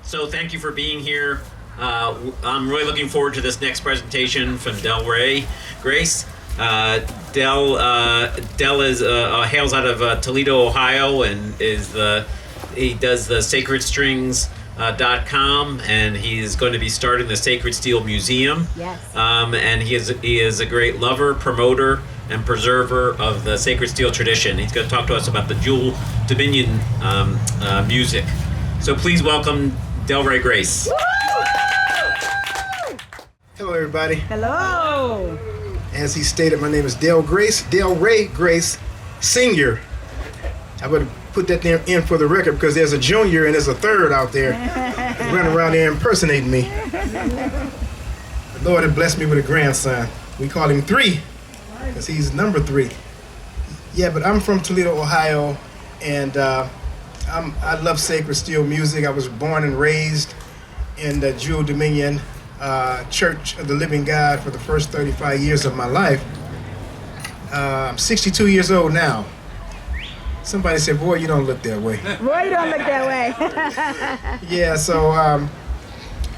So thank you for being here. I'm really looking forward to this next presentation from Delray Grace. Del is hails out of Toledo, Ohio, and he does the sacredstrings.com, and he's going to be starting the Sacred Steel Museum. Yes. And he is a great lover, promoter, and preserver of the Sacred Steel tradition. He's going to talk to us about the Jewell Dominion music. So please welcome Delray Grace. Hello, everybody. Hello. As he stated, my name is Delray Grace Senior. I would put that there in for the record because there's a junior and there's a third out there running around there impersonating me. The Lord had blessed me with a grandson. We call him 3 because he's number 3. Yeah, but I'm from Toledo, Ohio, and I love sacred steel music. I was born and raised in the Jewell Dominion Church of the Living God for the first 35 years of my life. I'm 62 years old now. Somebody said, boy, you don't look that way. Boy, you don't look that way. Yeah, so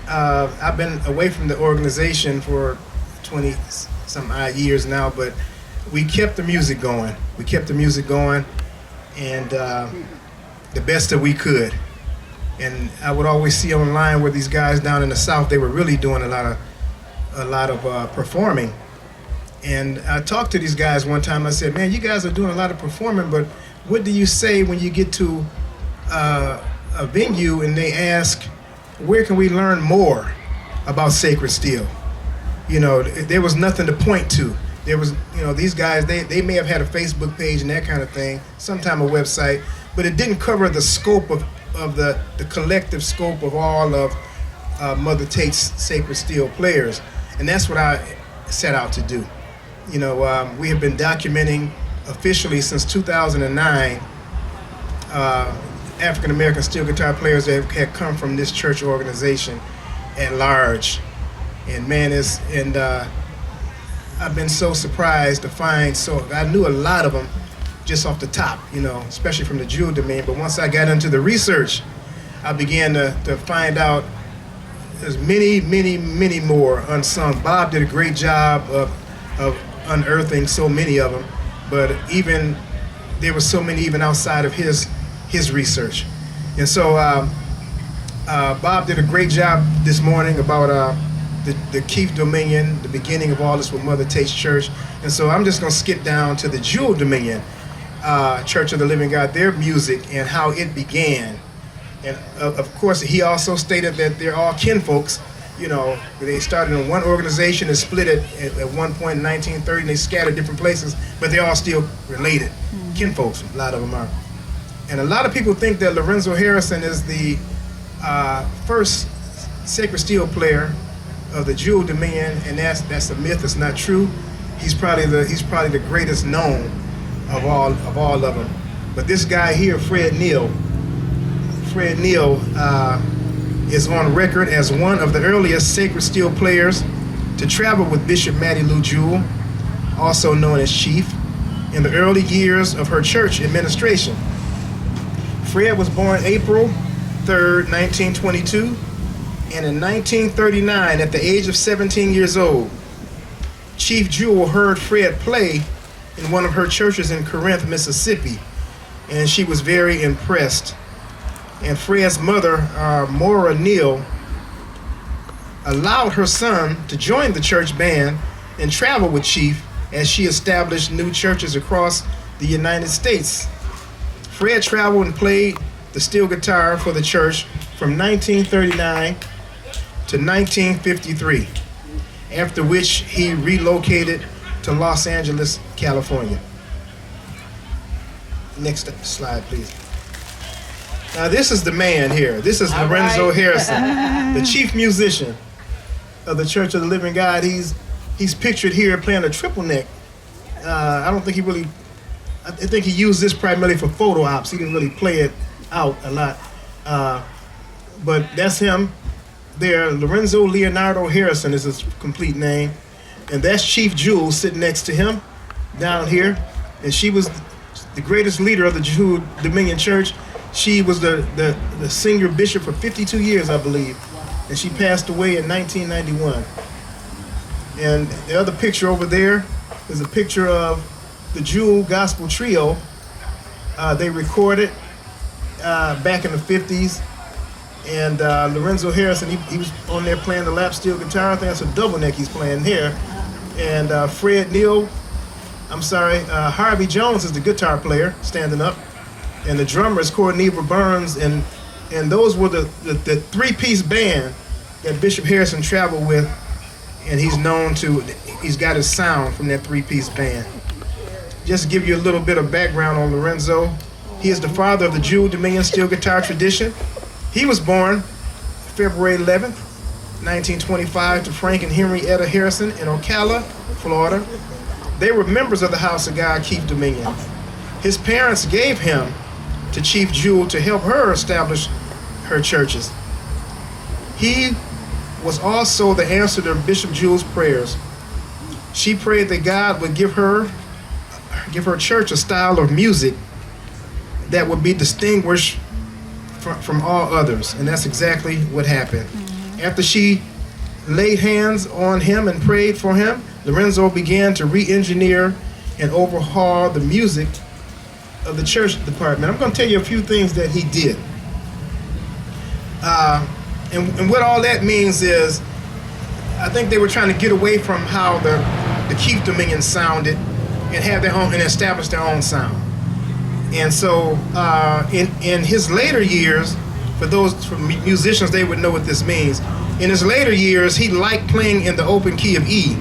I've been away from the organization for 20-some odd years now, but we kept the music going. And the best that we could. And I would always see online where these guys down in the South, they were really doing a lot of performing. And I talked to these guys one time. I said, man, you guys are doing a lot of performing, but what do you say when you get to a venue and they ask, where can we learn more about sacred steel? You know, there was nothing to point to. There was, you know, these guys, they may have had a Facebook page and that kind of thing, sometime a website, but it didn't cover the scope of the collective scope of all of Mother Tate's sacred steel players. And that's what I set out to do. You know, we have been documenting officially since 2009 African American steel guitar players that had come from this church organization at large. And man, I've been so surprised to find, I knew a lot of them just off the top, you know, especially from the Jewell Domain. But once I got into the research, I began to find out there's many, many, many more unsung. Bob did a great job of unearthing so many of them, but even there were so many even outside of his research. And so Bob did a great job this morning about the Keith Dominion, the beginning of all this with Mother Tate's Church. And so I'm just going to skip down to the Jewell Dominion Church of the Living God, their music and how it began. And of course, he also stated that they're all kinfolks. You know, they started in one organization and split it at one point in 1930, and they scattered different places, but they're all still related. Kinfolks, a lot of them are. And a lot of people think that Lorenzo Harrison is the first sacred steel player of the Jewell Dominion, and that's a myth. It's not true. He's probably the greatest known of all of them. But this guy here, Fred Neal, is on record as one of the earliest sacred steel players to travel with Bishop Mattie Lou Jewell, also known as Chief, in the early years of her church administration. Fred was born April 3rd, 1922, and in 1939, at the age of 17 years old, Chief Jewell heard Fred play in one of her churches in Corinth, Mississippi, and she was very impressed. And Fred's mother, Maura Neal, allowed her son to join the church band and travel with Chief as she established new churches across the United States. Fred traveled and played the steel guitar for the church from 1939 to 1953, after which he relocated to Los Angeles, California. Next slide, please. Now this is the man here. This is Lorenzo Harrison, the chief musician of the Church of the Living God. He's pictured here playing a triple neck. I think he used this primarily for photo ops. He didn't really play it out a lot. But that's him there. Lorenzo Leonardo Harrison is his complete name. And that's Chief Jewell sitting next to him down here. And she was the greatest leader of the Jewell Dominion Church. She was the senior bishop for 52 years, I believe, and she passed away in 1991. And the other picture over there is a picture of the Jewell Gospel Trio. They recorded back in the 50s. And Lorenzo Harrison, he was on there playing the lap steel guitar. I think that's a double neck he's playing here. And Harvey Jones is the guitar player, standing up. And the drummer is Corneva Burns. And those were the three-piece band that Bishop Harrison traveled with. And he's got his sound from that three-piece band. Just to give you a little bit of background on Lorenzo, he is the father of the Jewell Dominion steel guitar tradition. He was born February 11th, 1925 to Frank and Henry Etta Harrison in Ocala, Florida. They were members of the House of God Keith Dominion. His parents gave him to Chief Jewell to help her establish her churches. He was also the answer to Bishop Jewell's prayers. She prayed that God would give her church a style of music that would be distinguished from all others, and that's exactly what happened. After she laid hands on him and prayed for him, Lorenzo began to re-engineer and overhaul the music of the church department. I'm going to tell you a few things that he did. And what all that means is, I think they were trying to get away from how the Keith Dominion sounded and have their own and establish their own sound. And so in his later years, for musicians, they would know what this means. In his later years, he liked playing in the open key of E.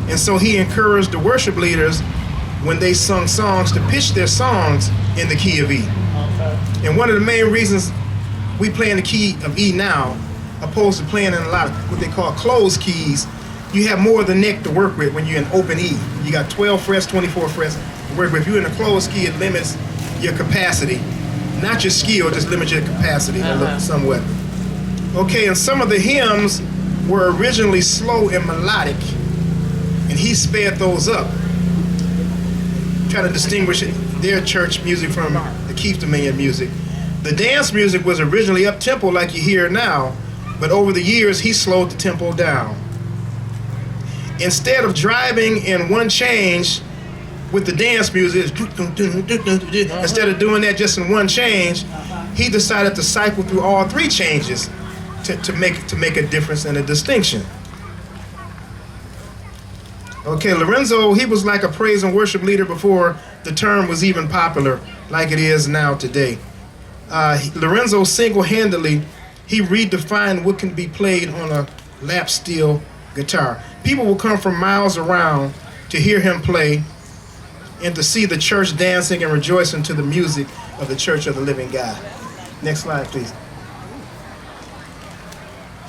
And so he encouraged the worship leaders when they sung songs to pitch their songs in the key of E. Okay. And one of the main reasons we play in the key of E now, opposed to playing in a lot of what they call closed keys, you have more of the neck to work with when you're in open E. You got 12 frets, 24 frets to work with. If you're in a closed key, it limits your capacity. Not your skill, just limits your capacity somewhat. Okay, and some of the hymns were originally slow and melodic, and he sped those up, trying to distinguish their church music from the Keith Dominion music. The dance music was originally up-tempo like you hear now, but over the years, he slowed the tempo down. Instead of driving in one change with the dance music, instead of doing that just in one change, he decided to cycle through all three changes to make a difference and a distinction. Okay, Lorenzo, he was like a praise and worship leader before the term was even popular like it is now today. Lorenzo single-handedly, he redefined what can be played on a lap steel guitar. People will come from miles around to hear him play and to see the church dancing and rejoicing to the music of the Church of the Living God. Next slide, please.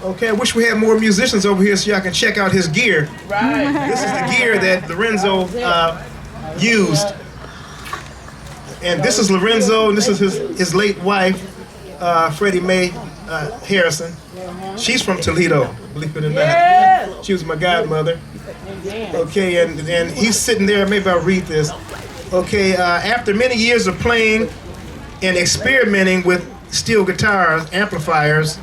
Okay, I wish we had more musicians over here so y'all can check out his gear. Right. This is the gear that Lorenzo used. And this is Lorenzo, and this is his late wife, Freddie Mae Harrison. She's from Toledo, believe it or not. She was my godmother. Okay, and he's sitting there, maybe I'll read this. Okay, after many years of playing and experimenting with steel guitars and amplifiers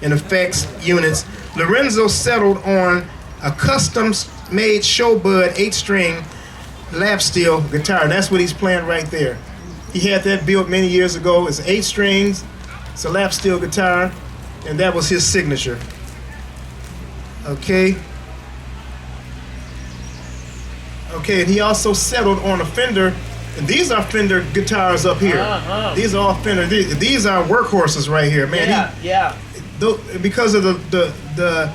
and effects units, Lorenzo settled on a custom-made Showbud 8-string lap steel guitar. And that's what he's playing right there. He had that built many years ago. It's 8 strings, it's a lap steel guitar, and that was his signature. Okay, and he also settled on a Fender, and these are Fender guitars up here. These are all Fender. These are workhorses right here, man. Because of the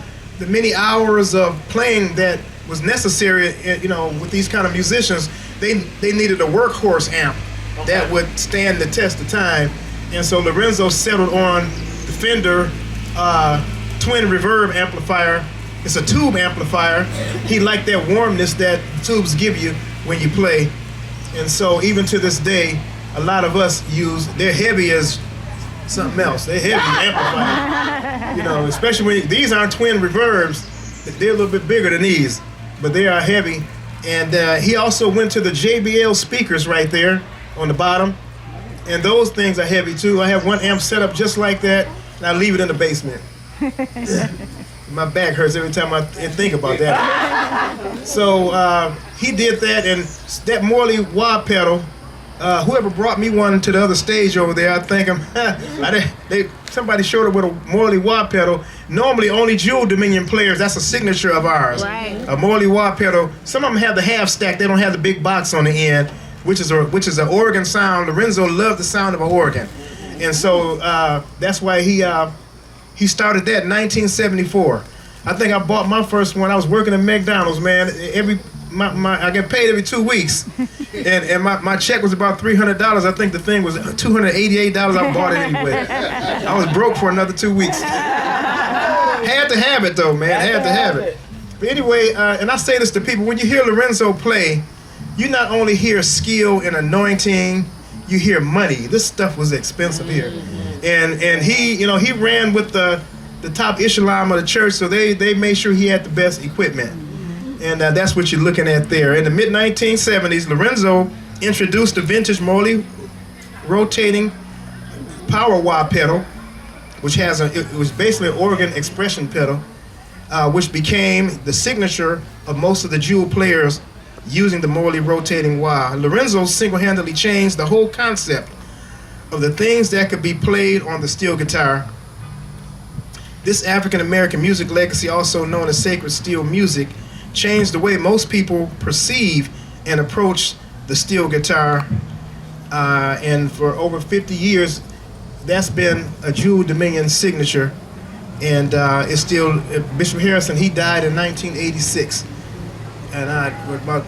many hours of playing that was necessary, with these kind of musicians, they needed a workhorse amp that would stand the test of time. And so Lorenzo settled on the Fender twin reverb amplifier. It's a tube amplifier. He liked that warmness that tubes give you when you play. And so even to this day, a lot of us they're heavy as something else. They're heavy amplifiers. Especially when these aren't twin reverbs. They're a little bit bigger than these, but they are heavy. And he also went to the JBL speakers right there on the bottom. And those things are heavy too. I have one amp set up just like that, and I leave it in the basement. My back hurts every time I think about that. So he did that, and that Morley wah pedal, whoever brought me one to the other stage over there, I thank him. Somebody showed up with a Morley wah pedal. Normally only Jewell Dominion players, that's a signature of ours. Right. A Morley wah pedal. Some of them have the half stack, they don't have the big box on the end, which is an organ sound. Lorenzo loved the sound of an organ. And so that's why he started that in 1974. I think I bought my first one. I was working at McDonald's, man. I get paid every 2 weeks, and my check was about $300. I think the thing was $288. I bought it anyway. I was broke for another 2 weeks. Had to have it though, man. Had to have it. But anyway, and I say this to people: when you hear Lorenzo play, you not only hear skill and anointing, you hear money. This stuff was expensive here, and he ran with the top echelon of the church, so they made sure he had the best equipment. And that's what you're looking at there. In the mid-1970s, Lorenzo introduced the vintage Morley rotating power wah pedal, which it was basically an organ expression pedal, which became the signature of most of the Jewell players using the Morley rotating wah. Lorenzo single-handedly changed the whole concept of the things that could be played on the steel guitar. This African-American music legacy, also known as sacred steel music, changed the way most people perceive and approach the steel guitar. And for over 50 years, that's been a Jewell Dominion signature. And it's still, Bishop Harrison, he died in 1986. And about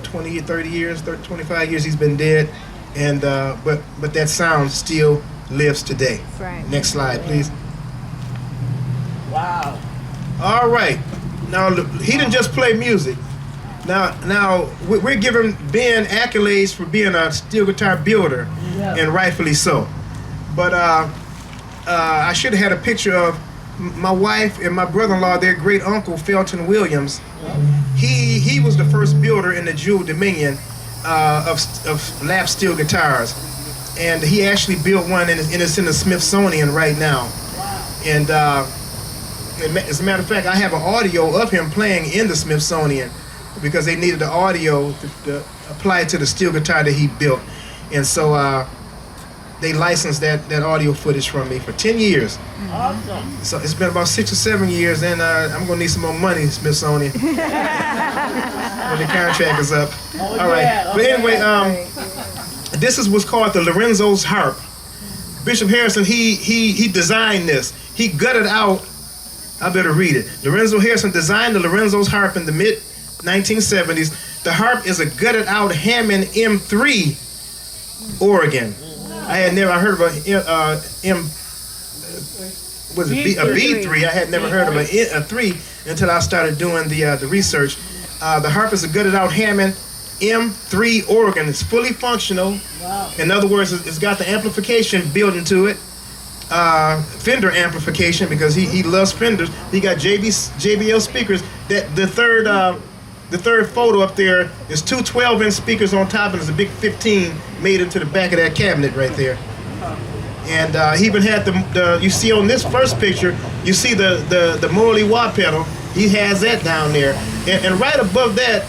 20, 30 years, 25 years he's been dead. And but that sound still lives today. Right. Next slide, please. Wow. All right. Now, he didn't just play music. Now we're giving Ben accolades for being a steel guitar builder, and rightfully so. But I should have had a picture of my wife and my brother-in-law, their great uncle, Felton Williams. He was the first builder in the Jewell Dominion of lap steel guitars. And he actually built one, and it's in the Smithsonian right now. And as a matter of fact, I have an audio of him playing in the Smithsonian because they needed the audio to apply it to the steel guitar that he built. And so they licensed that audio footage from me for 10 years. Awesome. So it's been about 6 or 7 years, and I'm going to need some more money, Smithsonian, when the contract is up. Oh, All right. yeah. But anyway, this is what's called the Lorenzo's harp. Bishop Harrison, he designed this. He gutted out, I better read it. Lorenzo Harrison designed the Lorenzo's harp in the mid-1970s. The harp is a gutted out Hammond M3 organ. I heard of a B3. I had never heard of a 3 until I started doing the research. The harp is a gutted out Hammond M3 organ. It's fully functional. Wow. In other words, it's got the amplification built into it. Fender amplification, because he loves Fenders. He got JBL speakers. That the third photo up there is two 12-inch speakers on top, and there's a big 15 made into the back of that cabinet right there. And he even had the you see on this first picture, you see the Morley wah pedal. He has that down there, and right above that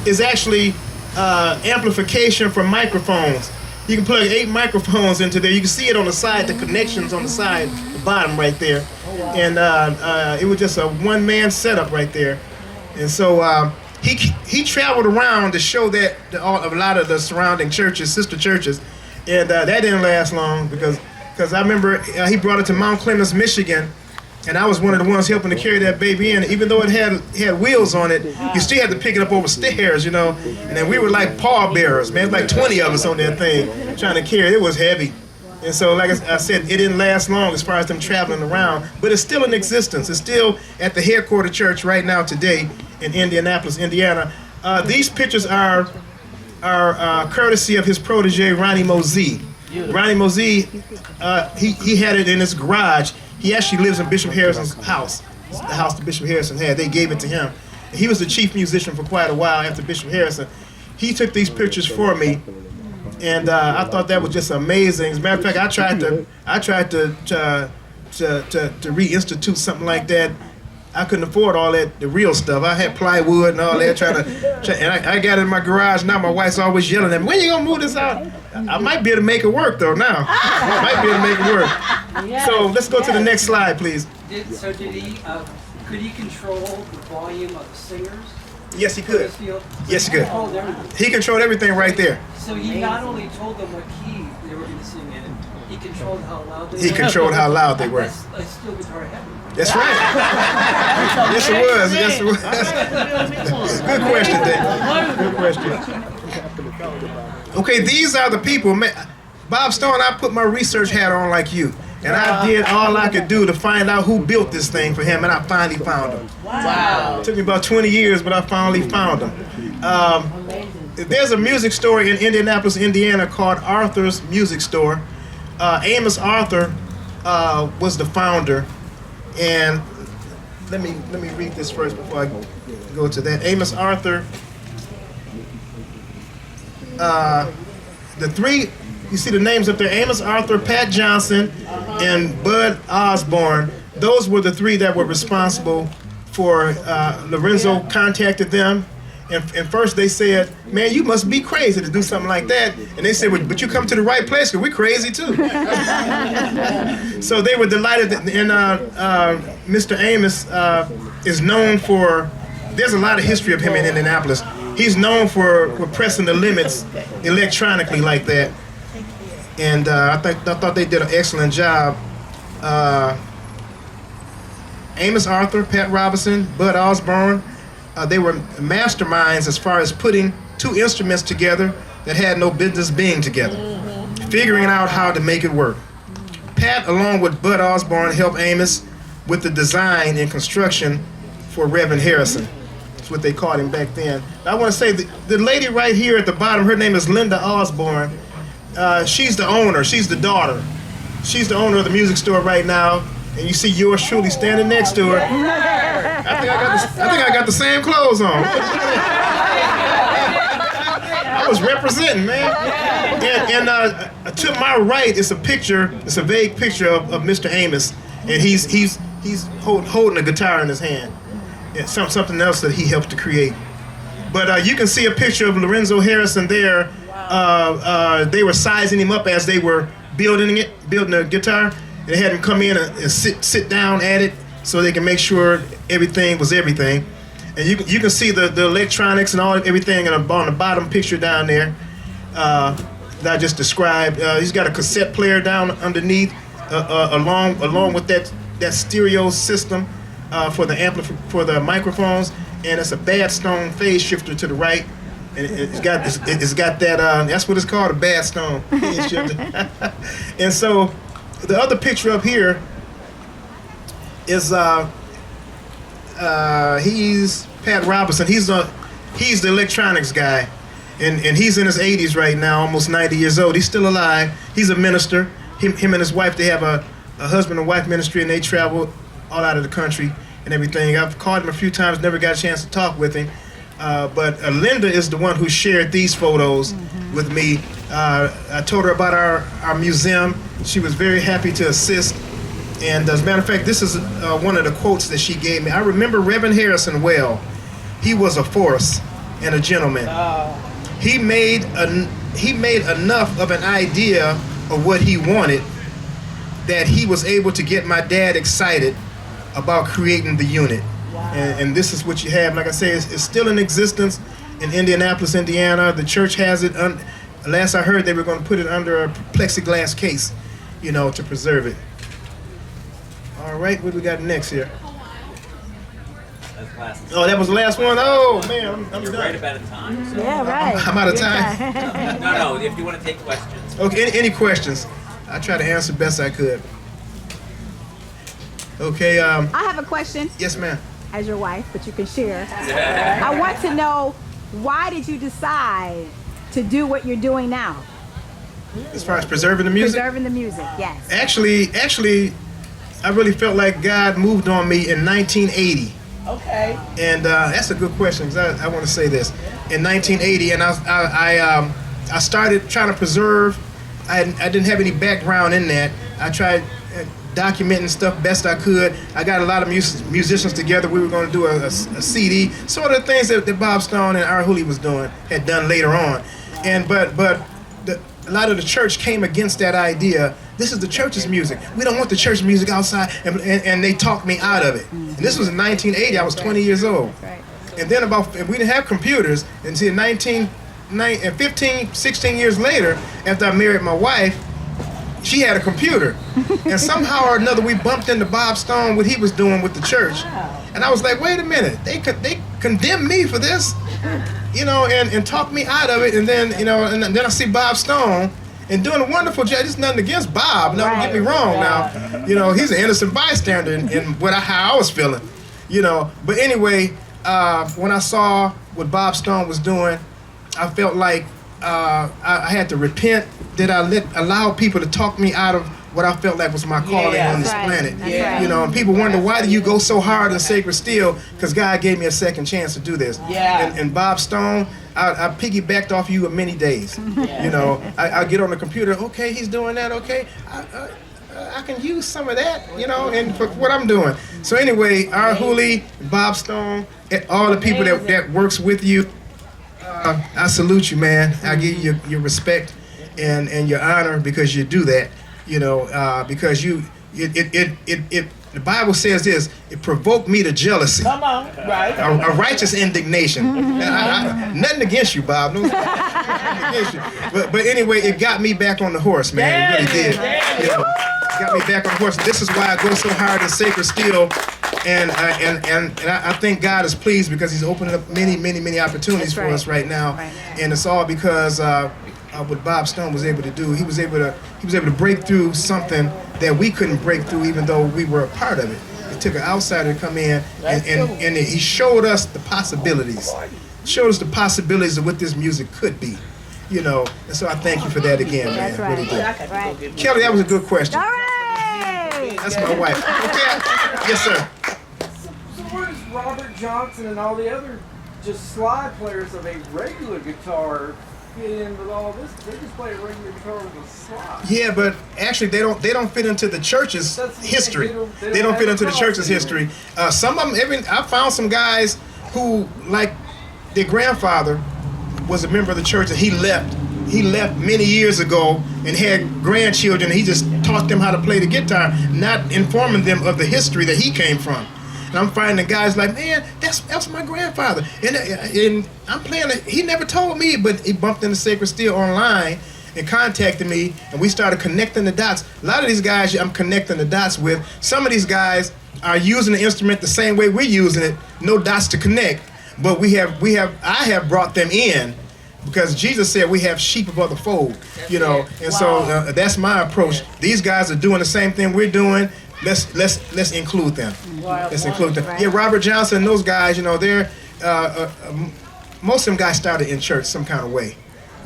is actually amplification for microphones. You can plug 8 microphones into there. You can see it on the side, the connections on the side, the bottom right there. And it was just a one-man setup right there. And so he traveled around to show that to a lot of the surrounding churches, sister churches. And that didn't last long because I remember he brought it to Mount Clemens, Michigan. And I was one of the ones helping to carry that baby in. Even though it had wheels on it, you still had to pick it up over stairs, you know. And then we were like pallbearers, man. Like 20 of us on that thing trying to carry it. It was heavy. And so, like I said, it didn't last long as far as them traveling around. But it's still in existence. It's still at the headquarters church right now today in Indianapolis, Indiana. These pictures are courtesy of his protege, Ronnie Mosey. Ronnie Mosey, he had it in his garage. He actually lives in Bishop Harrison's house, the house that Bishop Harrison had. They gave it to him. He was the chief musician for quite a while after Bishop Harrison. He took these pictures for me, And I thought that was just amazing. As a matter of fact, I tried to reinstitute something like that. I couldn't afford all that, the real stuff. I had plywood and all that, and I got it in my garage. Now my wife's always yelling at me, when you gonna move this out? I might be able to make it work though now. I might be able to make it work. So let's go to the next slide, please. Could he control the volume of the singers? Yes, he could. Yes, he could. Controlled everything. He controlled everything right there. So he not only told them what key they were going to sing in, he controlled how loud they were. He controlled how loud they were. That's still guitar heavy. That's right. Yes, it was. Yes, it was. Good question, Dave. Good question. Okay, these are the people. Bob Stone, I put my research hat on like you. And I did all I could do to find out who built this thing for him, and I finally found him. Wow. It took me about 20 years, but I finally found him. There's a music store in Indianapolis, Indiana called Arthur's Music Store. Amos Arthur was the founder. And let me read this first before I go to that. Amos Arthur, the three, you see the names up there, Amos Arthur, Pat Johnson, and Bud Osborne. Those were the three that were responsible for, Lorenzo contacted them. And first they said, man, you must be crazy to do something like that. And they said, but you come to the right place because we're crazy too. So they were delighted. And Mr. Amos is known for, there's a lot of history of him in Indianapolis. He's known for pressing the limits electronically like that. And I thought they did an excellent job. Amos Arthur, Pat Robinson, Bud Osborne, they were masterminds as far as putting two instruments together that had no business being together, figuring out how to make it work. Pat, along with Bud Osborne, helped Amos with the design and construction for Reverend Harrison. That's what they called him back then. I want to say the lady right here at the bottom, her name is Linda Osborne. She's the owner. She's the daughter. She's the owner of the music store right now. And you see yours truly standing next to her. I think I got the same clothes on. I was representing, man. And to my right is a picture. It's a vague picture of Mr. Amos, and he's holding a guitar in his hand. It's something else that he helped to create. But you can see a picture of Lorenzo Harrison there. They were sizing him up as they were building the guitar. They had him come in and sit down at it so they can make sure everything was everything. And you can see the electronics and everything on the bottom picture down there that I just described. He's got a cassette player down underneath along with that stereo system for the microphones, and it's a Bad Stone phase shifter to the right. And it's got that that's what it's called, a Bad Stone phase shifter. And so the other picture up here is he's Pat Robinson. He's the electronics guy, and he's in his 80s right now, almost 90 years old. He's still alive. He's a minister. Him and his wife, they have a husband and wife ministry, and they travel all out of the country and everything. I've called him a few times, never got a chance to talk with him. But Linda is the one who shared these photos with me. I told her about our museum. She was very happy to assist. And as a matter of fact, this is one of the quotes that she gave me. I remember Reverend Harrison well. He was a force and a gentleman. He made enough of an idea of what he wanted that he was able to get my dad excited about creating the unit. And this is what you have. Like I say, it's still in existence in Indianapolis, Indiana. The church has it. Last I heard, they were going to put it under a plexiglass case, to preserve it. All right, what do we got next here? Oh, that was the last one? Oh, man, I'm You're done. right about a time. So. Yeah, right. I'm out of time. No, if you want to take questions. Okay, any questions? I try to answer best I could. Okay, I have a question yes, ma'am. as your wife, but you can share. I want to know, why did you decide to do what you're doing now? As far as preserving the music? Preserving the music, yes. Actually, I really felt like God moved on me in 1980. Okay. And that's a good question, because I want to say this. In 1980, and I I started trying to preserve. I didn't have any background in that. I tried documenting stuff best I could. I got a lot of musicians together. We were going to do a CD, sort of things that Bob Stone and R. Hooley had done later on. And but a lot of the church came against that idea. This is the church's music. We don't want the church music outside, and they talked me out of it. And this was in 1980. I was 20 years old. And then we didn't have computers. And see, 15, 16 years later, after I married my wife, she had a computer. And somehow or another, we bumped into Bob Stone, what he was doing with the church. And I was like, wait a minute, they condemned me for this, and talked me out of it. And then, and then I see Bob Stone and doing a wonderful job. There's nothing against Bob, don't get me wrong now. He's an innocent bystander in how I was feeling, But anyway, when I saw what Bob Stone was doing, I felt like I had to repent that I allowed people to talk me out of what I felt like was my calling on this planet. And people wonder, why do you go so hard in Sacred Steel? Because God gave me a second chance to do this. And Bob Stone, I piggybacked off you in many days. I get on the computer, okay, he's doing that, okay. I can use some of that, and for what I'm doing. So anyway, R. Hooley, Bob Stone, all the people that works with you, I salute you, man. I give you your respect and your honor because you do that, because the Bible says this, it provoked me to jealousy. Come on, right. A righteous indignation. Nothing against you, Bob. No, nothing against you. But anyway, it got me back on the horse, man. It really did. It got me back on the horse. This is why I go so hard in Sacred Steel. And I think God is pleased because He's opening up many opportunities for us right now. And it's all because what Bob Stone was able to do. He was able to break through something that we couldn't break through, even though we were a part of it. It took an outsider to come in, and he showed us the possibilities. Showed us the possibilities of what this music could be. And so I thank you for that again, man. Right. Really do. Kelly, that was a good question. All right. That's my wife. Okay. Yes, sir. So where does Robert Johnson and all the other just slide players of a regular guitar fit in with all this? They just play a regular guitar with a slide. Yeah, but actually they don't fit into the church's history. They don't fit into the church's history. Some of them, I found some guys who, like their grandfather was a member of the church, and he left many years ago and had grandchildren. He just taught them how to play the guitar, not informing them of the history that he came from. And I'm finding guys like, man, that's my grandfather. And I'm playing it. He never told me, but he bumped into Sacred Steel online and contacted me, and we started connecting the dots. A lot of these guys I'm connecting the dots with. Some of these guys are using the instrument the same way we're using it, no dots to connect. But I have brought them in because Jesus said we have sheep of other fold, And so that's my approach. These guys are doing the same thing we're doing. Let's include them. Let's include them. Yeah, Robert Johnson and those guys, they're most of them guys started in church some kind of way,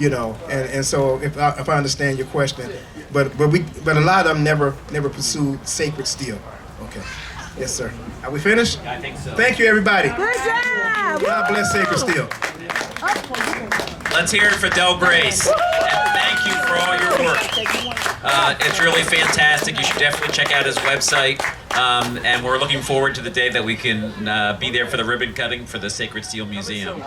And so if I understand your question, but a lot of them never pursued Sacred Steel. Okay. Yes, sir. Are we finished? I think so. Thank you, everybody. Good job. God bless Sacred Steel. Let's hear it for Del Grace. And thank you for all your work. It's really fantastic. You should definitely check out his website. And we're looking forward to the day that we can be there for the ribbon cutting for the Sacred Steel Museum.